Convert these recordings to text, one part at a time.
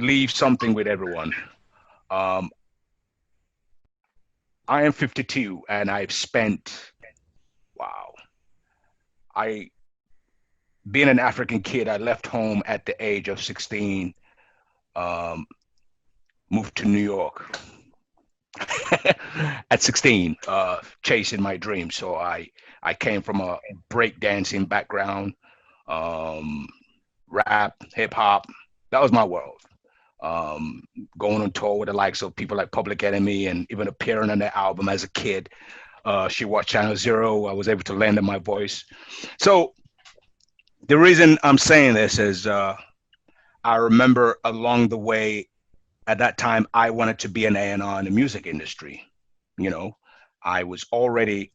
leave something with everyone. Um, I am 52 and I've spent, wow, I, being an African kid, I left home at the age of 16, um, moved to New York at 16, chasing my dreams. So I came from a breakdancing background, um, rap, hip hop. That was my world. Um, Going on tour with the likes of people like Public Enemy and even appearing on their album as a kid. She watched Channel Zero. I was able to lend her my voice. So the reason I'm saying this is I remember along the way at that time I wanted to be an A&R in the music industry. You know, I was already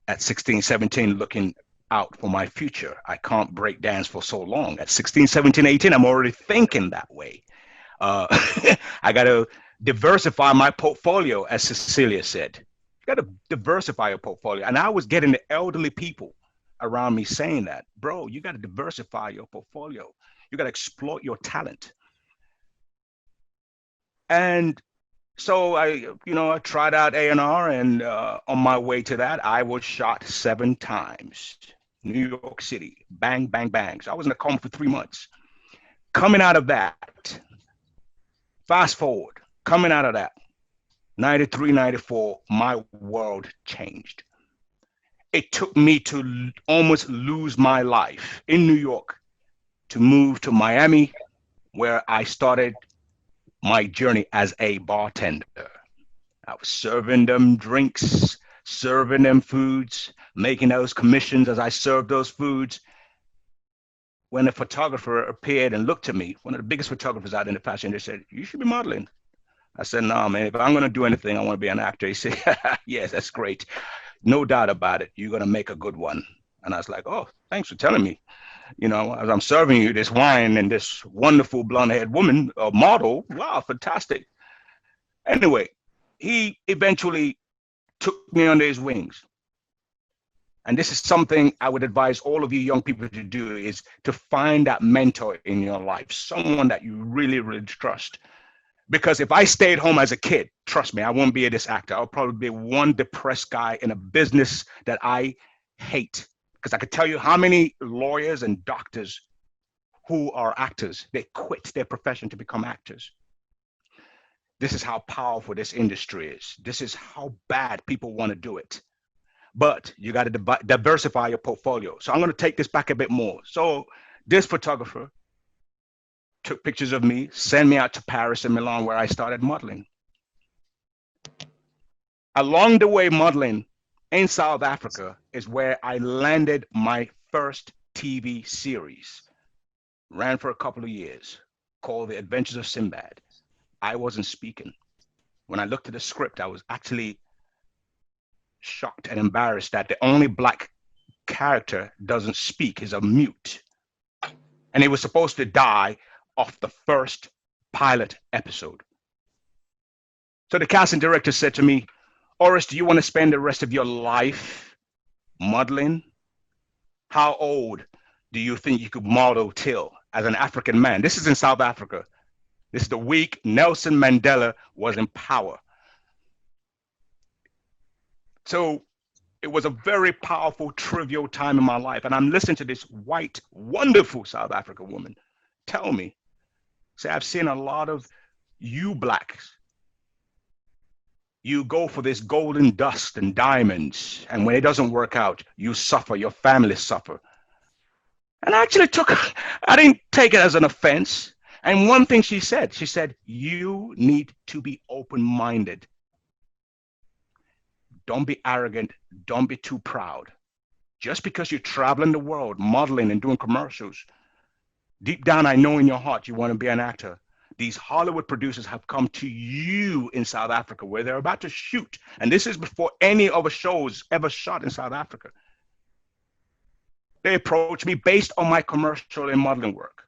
at 16, 17 looking out for my future. I can't break dance for so long. At 16, 17, 18, I'm already thinking that way. Uh, I got to diversify my portfolio, as Cecilia said. You got to diversify your portfolio. And I was getting the elderly people around me saying that, bro, you got to diversify your portfolio. You got to exploit your talent. And so I tried out A&R, and on my way to that, I was shot 7 times. New York City, bang, bang, bang. So I was in a coma for 3 months. Coming out of that, fast forward, coming out of that, 93, 94, my world changed. It took me to almost lose my life in New York to move to Miami, where I started my journey as a bartender. I was serving them drinks, serving them foods, making those commissions as I served those foods. When a photographer appeared and looked at me, one of the biggest photographers out in the fashion industry said, "You should be modeling." I said, "No, man, if I'm going to do anything, I want to be an actor." He said, "Yes, that's great. No doubt about it. You're going to make a good one." And I was like, "Oh, thanks for telling me." As I'm serving you this wine and this wonderful blonde haired woman, a model, wow, fantastic. Anyway, he eventually took me under his wings. And this is something I would advise all of you young people to do, is to find that mentor in your life, someone that you really, really trust. Because if I stayed home as a kid, trust me, I won't be this actor. I'll probably be one depressed guy in a business that I hate. Because I could tell you how many lawyers and doctors who are actors, they quit their profession to become actors. This is how powerful this industry is. This is how bad people want to do it. But you got to diversify your portfolio. So I'm going to take this back a bit more. So this photographer took pictures of me, sent me out to Paris and Milan, where I started modeling. Along the way, modeling in South Africa is where I landed my first TV series. Ran for a couple of years, called The Adventures of Sinbad. I wasn't speaking. When I looked at the script, I was actually shocked and embarrassed that the only black character doesn't speak, is a mute. And he was supposed to die off the first pilot episode. So the casting director said to me, "Oris, do you want to spend the rest of your life modeling? How old do you think you could model till as an African man?" This is in South Africa. This is the week Nelson Mandela was in power. So it was a very powerful, trivial time in my life. And I'm listening to this white, wonderful South African woman tell me, say, "I've seen a lot of you blacks. You go for this golden dust and diamonds. And when it doesn't work out, you suffer, your family suffer." And I didn't take it as an offense. And one thing she said, "You need to be open-minded. Don't be arrogant. Don't be too proud. Just because you're traveling the world, modeling and doing commercials, deep down, I know in your heart you want to be an actor. These Hollywood producers have come to you in South Africa where they're about to shoot. And this is before any of the shows ever shot in South Africa. They approached me based on my commercial and modeling work.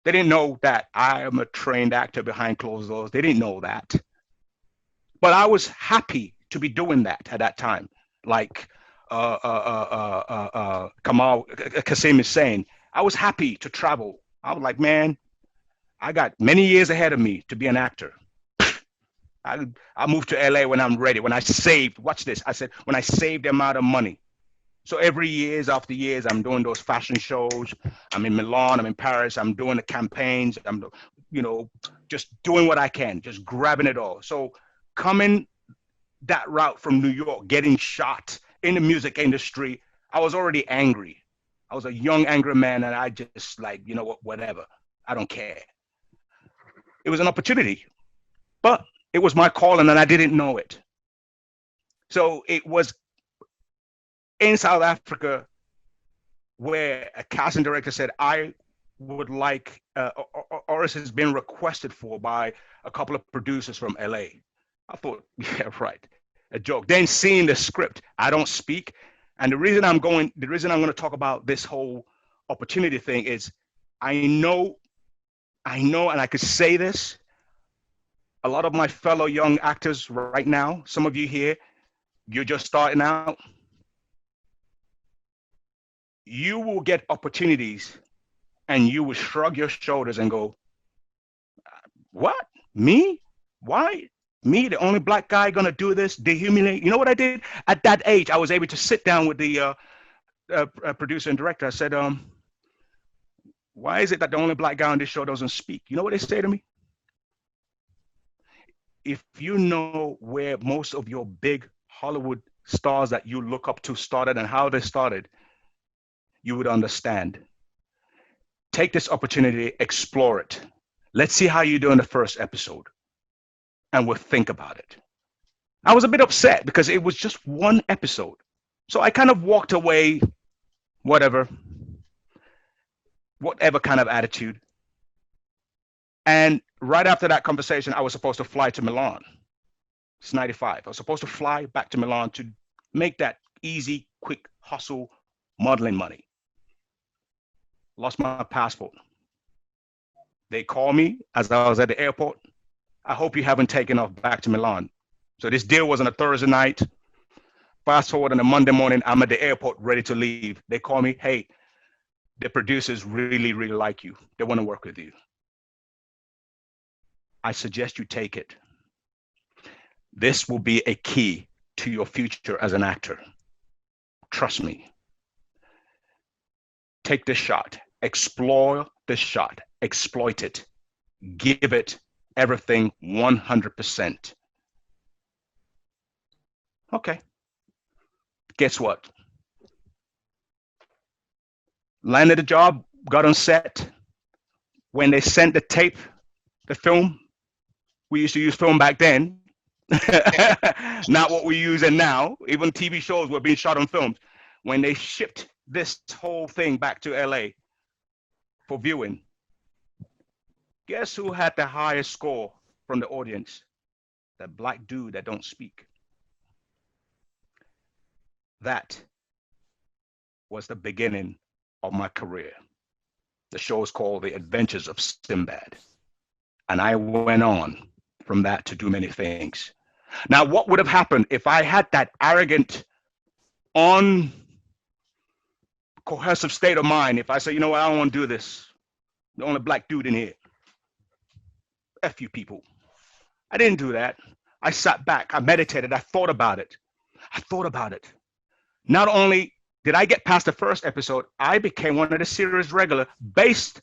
They didn't know that I am a trained actor behind closed doors. They didn't know that. But I was happy to be doing that at that time. Like Kamal Kasim is saying, I was happy to travel. I was like, man, I got many years ahead of me to be an actor. I, I moved to LA when I'm ready. When I saved, watch this. I said, when I saved the amount of money. So every years after years, I'm doing those fashion shows. I'm in Milan. I'm in Paris. I'm doing the campaigns. I'm, just doing what I can, just grabbing it all. So coming that route from New York, getting shot in the music industry, I was already angry. I was a young, angry man, and I just like, you know what, whatever. I don't care. It was an opportunity, but it was my calling, and I didn't know it. So it was in South Africa where a casting director said, I would like, Oris has been requested for by a couple of producers from LA. I thought, yeah, right. A joke. Then seeing the script, I don't speak. And the reason I'm going to talk about this whole opportunity thing is I know, and I could say this, a lot of my fellow young actors right now, some of you here, you're just starting out. You will get opportunities and you will shrug your shoulders and go, what? Me? Why? Me, the only black guy gonna do this? Dehumiliate? You know what I did? At that age, I was able to sit down with the producer and director. I said, why is it that the only black guy on this show doesn't speak? You know what they say to me? If you know where most of your big Hollywood stars that you look up to started and how they started, you would understand. Take this opportunity, explore it. Let's see how you do in the first episode, and we'll think about it. I was a bit upset because it was just one episode. So I kind of walked away, whatever kind of attitude. And right after that conversation, I was supposed to fly to Milan. It's 95. I was supposed to fly back to Milan to make that easy, quick hustle modeling money. Lost my passport. They called me as I was at the airport. I hope you haven't taken off back to Milan. So this deal was on a Thursday night. Fast forward on a Monday morning, I'm at the airport ready to leave. They call me, hey, the producers really, really like you. They want to work with you. I suggest you take it. This will be a key to your future as an actor. Trust me. Take this shot. Explore this shot. Exploit it. Give it everything 100%. Okay. Guess what? Landed a job, got on set. When they sent the tape, the film, we used to use film back then. Not what we're using now. Even TV shows were being shot on films. When they shipped this whole thing back to LA for viewing, guess who had the highest score from the audience? That black dude that don't speak. That was the beginning of my career. The show is called The Adventures of Sinbad. And I went on from that to do many things. Now, what would have happened if I had that arrogant, uncohesive state of mind? If I say, you know what, I don't want to do this. The only black dude in here. F you people. I didn't do that. I sat back, I meditated, I thought about it. Not only did I get past the first episode, I became one of the series regular based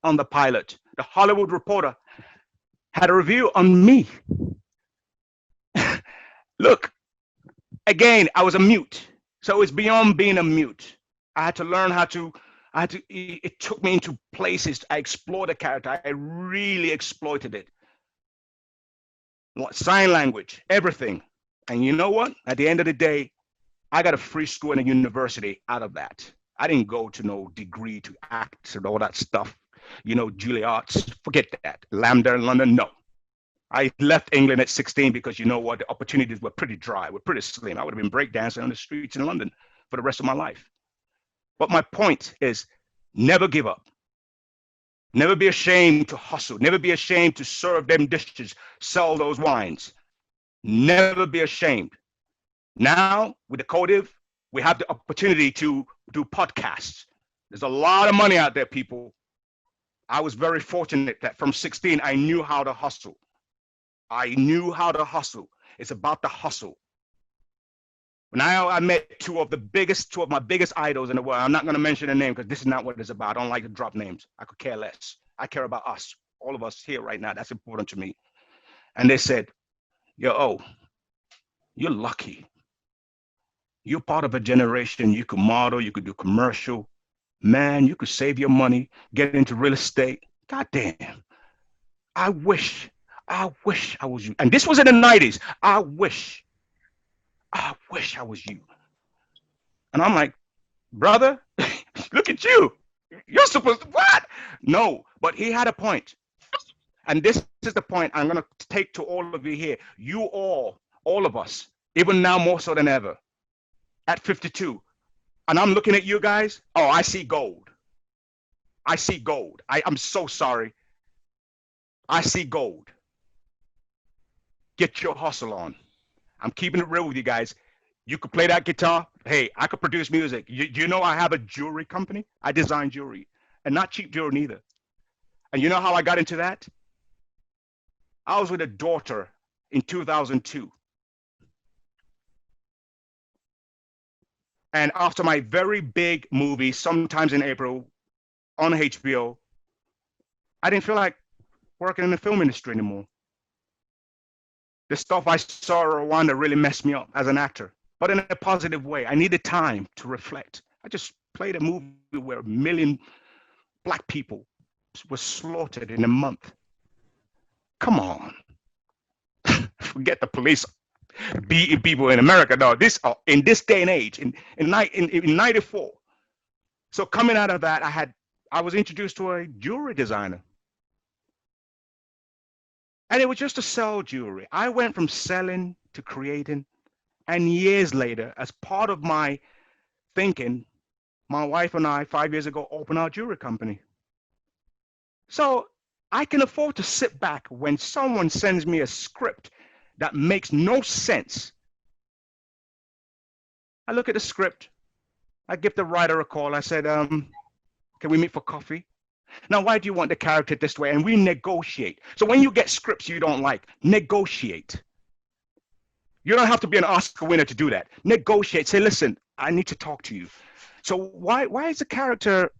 on the pilot. The Hollywood Reporter had a review on me. Look, again, I was a mute. So it's beyond being a mute. I had to learn it took me into places. I explored the character. I really exploited it. Sign language, everything. And you know what? At the end of the day, I got a free school and a university out of that. I didn't go to no degree to act and all that stuff. You know, Juilliard, forget that. Lambda in London, no. I left England at 16 because you know what? The opportunities were pretty dry, were pretty slim. I would have been breakdancing on the streets in London for the rest of my life. But my point is never give up. Never be ashamed to hustle. Never be ashamed to serve them dishes, sell those wines. Never be ashamed. Now, with the Codiv, we have the opportunity to do podcasts. There's a lot of money out there, people. I was very fortunate that from 16, I knew how to hustle. I knew how to hustle. It's about the hustle. Now I met two of my biggest idols in the world. I'm not going to mention their name because this is not what it's about. I don't like to drop names. I could care less. I care about us, all of us here right now. That's important to me. And they said, yo, you're lucky. You're part of a generation. You could model, you could do commercial. Man, you could save your money, get into real estate. God damn. I wish I was you. And this was in the 90s. I wish I was you. And I'm like, brother, look at you. You're supposed to, what? No, but he had a point. And this is the point I'm going to take to all of you here. You all of us, even now more so than ever, at 52. And I'm looking at you guys. Oh, I see gold. I see gold. I'm so sorry. I see gold. Get your hustle on. I'm keeping it real with you guys. You could play that guitar. Hey, I could produce music. You know I have a jewelry company. I design jewelry, and not cheap jewelry neither. And you know how I got into that? I was with a daughter in 2002. And after my very big movie, Sometimes in April, on HBO, I didn't feel like working in the film industry anymore. The stuff I saw in Rwanda really messed me up as an actor, but in a positive way. I needed time to reflect. I just played a movie where 1 million Black people were slaughtered in a month. Come on. Forget the police beating people in America. No, in this day and age, in 94. So coming out of that, I was introduced to a jewelry designer. And it was just to sell jewelry. I went from selling to creating. And years later, as part of my thinking, my wife and I, 5 years ago, opened our jewelry company. So I can afford to sit back when someone sends me a script that makes no sense. I look at the script. I give the writer a call. I said, can we meet for coffee? Now, why do you want the character this way? And we negotiate. So when you get scripts you don't like, negotiate. You don't have to be an Oscar winner to do that. Negotiate. Say, listen, I need to talk to you. So why is the character...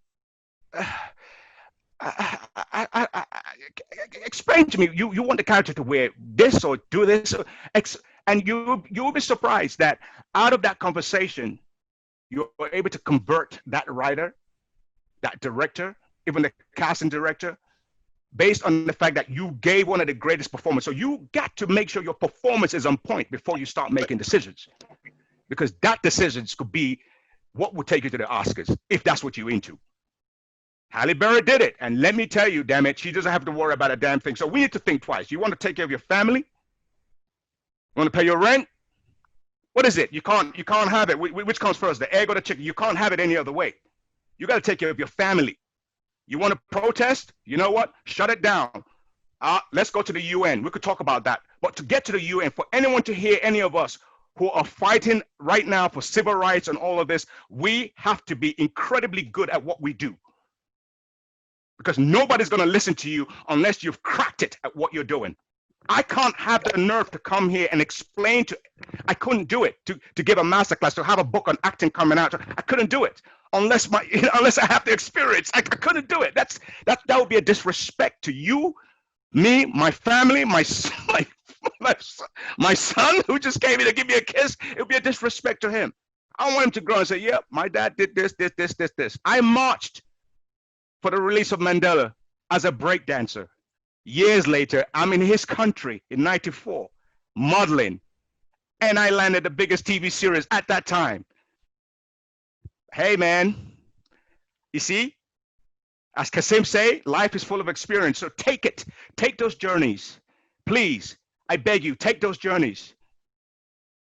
explain to me. You want the character to wear this or do this, and you'll be surprised that out of that conversation, you're able to convert that writer, that director, even the casting director, based on the fact that you gave one of the greatest performances. So you got to make sure your performance is on point before you start making decisions, because that decisions could be what will take you to the Oscars if that's what you're into. Halle Berry did it, and let me tell you, damn it, she doesn't have to worry about a damn thing. So we need to think twice. You want to take care of your family? You want to pay your rent? What is it? You can't have it. Which comes first, the egg or the chicken? You can't have it any other way. You got to take care of your family. You want to protest? You know what? Shut it down. Let's go to the UN. We could talk about that. But to get to the UN, for anyone to hear any of us who are fighting right now for civil rights and all of this, we have to be incredibly good at what we do. Because nobody's going to listen to you unless you've cracked it at what you're doing. I can't have the nerve to come here and explain I couldn't do it to give a masterclass, to have a book on acting coming out. I couldn't do it unless I have the experience. I couldn't do it. That would be a disrespect to you, me, my family, my son who just came in to give me a kiss. It would be a disrespect to him. I want him to grow and say, yep, my dad did this. I marched for the release of Mandela as a breakdancer. Years later, I'm in his country in 94, modeling, and I landed the biggest TV series at that time. Hey, man, you see, as Kasim say, life is full of experience, so take it. Take those journeys. Please, I beg you, take those journeys.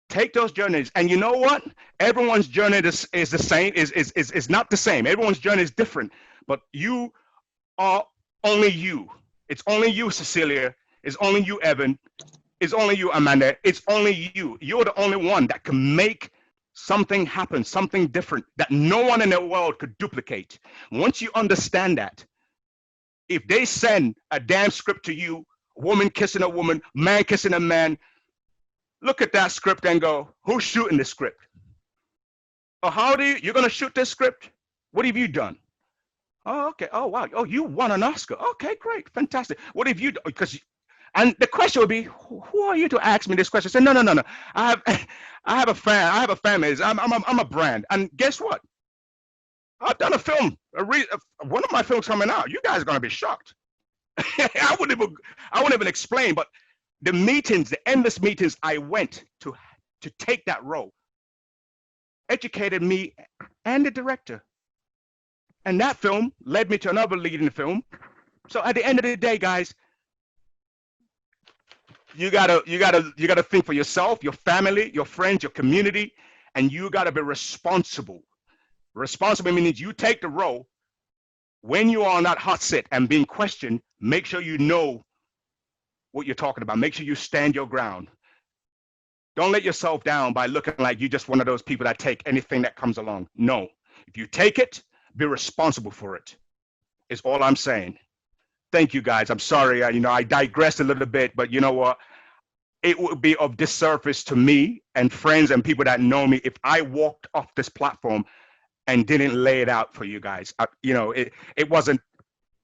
Take those journeys. And you know what? Everyone's journey is the same, is not the same. Everyone's journey is different. But you are only you. It's only you, Cecilia. It's only you, Evan. It's only you, Amanda. It's only you. You're the only one that can make something happen, something different that no one in the world could duplicate. Once you understand that, if they send a damn script to you, woman kissing a woman, man kissing a man, look at that script and go, who's shooting this script? Or how do you're going to shoot this script? What have you done? Oh, okay. Oh, wow. Oh, you won an Oscar. Okay, great. Fantastic. What have you done? Because, and the question would be, who are you to ask me this question? I said, no. I have a fan. I have a fan base. I'm a brand. And guess what? I've done a film. One of my films coming out. You guys are going to be shocked. I wouldn't even explain, but the meetings, the endless meetings I went to take that role educated me and the director. And that film led me to another lead in the film. So at the end of the day, guys, you gotta think for yourself, your family, your friends, your community, and you gotta be responsible. Responsible means you take the role. When you are on that hot seat and being questioned, make sure you know what you're talking about. Make sure you stand your ground. Don't let yourself down by looking like you're just one of those people that take anything that comes along. No, if you take it, be responsible for it, is all I'm saying. Thank you, guys. I'm sorry, I digressed a little bit, but you know what? It would be of disservice to me and friends and people that know me if I walked off this platform and didn't lay it out for you guys. It wasn't,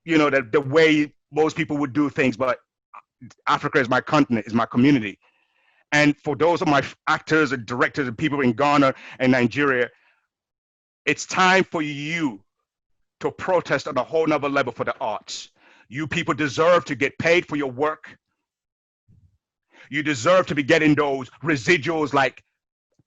the way most people would do things, but Africa is my continent, is my community. And for those of my actors and directors and people in Ghana and Nigeria, it's time for you to protest on a whole nother level for the arts. You people deserve to get paid for your work. You deserve to be getting those residuals like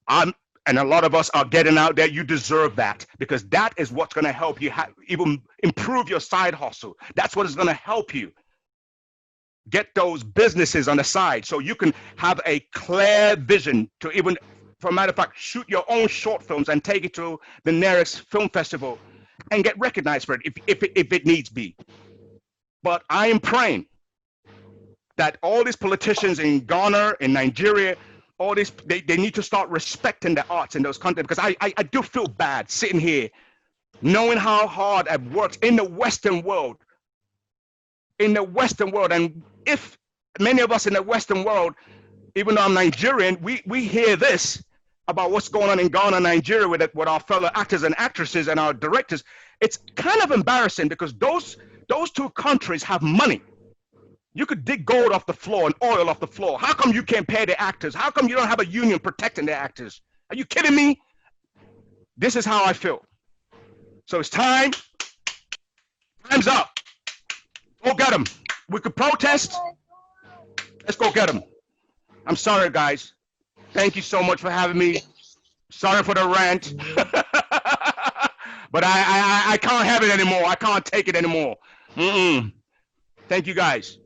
and a lot of us are getting out there. You deserve that, because that is what's going to help you even improve your side hustle. That's what is going to help you get those businesses on the side so you can have a clear vision to even, for a matter of fact, shoot your own short films and take it to the nearest film festival and get recognized for it if it needs be. But I am praying that all these politicians in Ghana, in Nigeria, all this, they need to start respecting the arts in those countries, because I do feel bad sitting here knowing how hard I've worked in the Western world. And if many of us in the Western world, even though I'm Nigerian, we hear this about what's going on in Ghana, Nigeria with our fellow actors and actresses and our directors, it's kind of embarrassing, because those two countries have money. You could dig gold off the floor and oil off the floor. How come you can't pay the actors? How come you don't have a union protecting the actors? Are you kidding me? This is how I feel. So it's time. Time's up. Go get them. We could protest. Let's go get them. I'm sorry, guys. Thank you so much for having me. Sorry for the rant. But I can't have it anymore. I can't take it anymore. Thank you, guys.